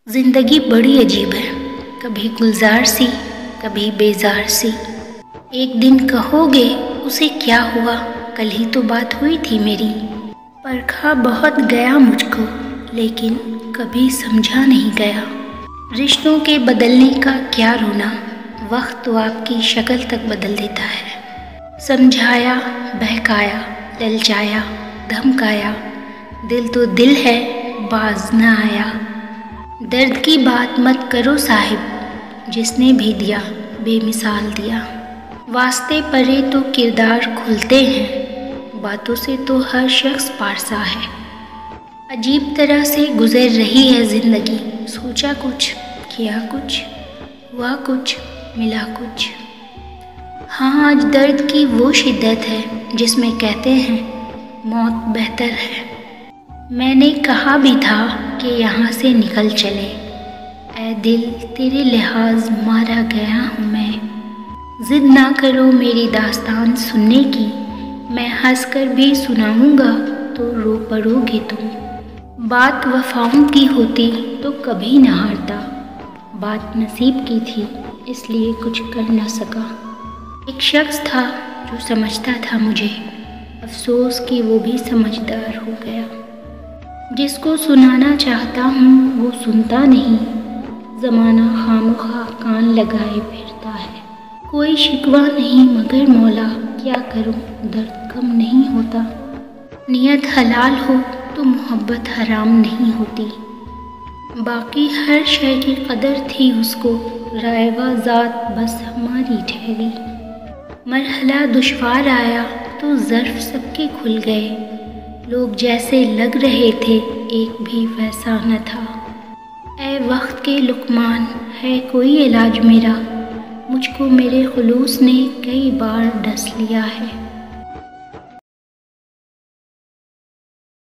ज़िंदगी बड़ी अजीब है, कभी गुलजार सी कभी बेजार सी। एक दिन कहोगे उसे क्या हुआ, कल ही तो बात हुई थी मेरी। परखा बहुत गया मुझको लेकिन कभी समझा नहीं गया। रिश्तों के बदलने का क्या रोना, वक्त तो आपकी शक्ल तक बदल देता है। समझाया, बहकाया, ललचाया, धमकाया, दिल तो दिल है बाज न आया। दर्द की बात मत करो साहिब, जिसने भी दिया बेमिसाल दिया। वास्ते परे तो किरदार खुलते हैं, बातों से तो हर शख्स पारसा है। अजीब तरह से गुजर रही है ज़िंदगी, सोचा कुछ, किया कुछ, हुआ कुछ, मिला कुछ। हाँ, आज दर्द की वो शिद्दत है जिसमें कहते हैं मौत बेहतर है। मैंने कहा भी था कि यहाँ से निकल चले, ऐ दिल तेरे लिहाज मारा गया हूँ मैं। ज़िद ना करो मेरी दास्तान सुनने की, मैं हंस कर भी सुनाऊँगा तो रो पड़ोगे तुम। बात वफाओं की होती तो कभी न हारता, बात नसीब की थी इसलिए कुछ कर न सका। एक शख्स था जो समझता था मुझे, अफसोस कि वो भी समझदार हो गया। जिसको सुनाना चाहता हूँ वो सुनता नहीं, ज़माना खामोखा कान लगाए फिरता है। कोई शिकवा नहीं मगर मौला, क्या करूँ दर्द कम नहीं होता। नियत हलाल हो तो मोहब्बत हराम नहीं होती। बाकी हर शय की कदर थी उसको, रायवा ज़ात बस हमारी ठहरी। मरहला दुश्वार आया तो ज़र्फ़ सबके खुल गए, लोग जैसे लग रहे थे एक भी वैसा न था। ऐ वक्त के लुकमान, है कोई इलाज मेरा, मुझको मेरे खुलूस ने कई बार डस लिया है।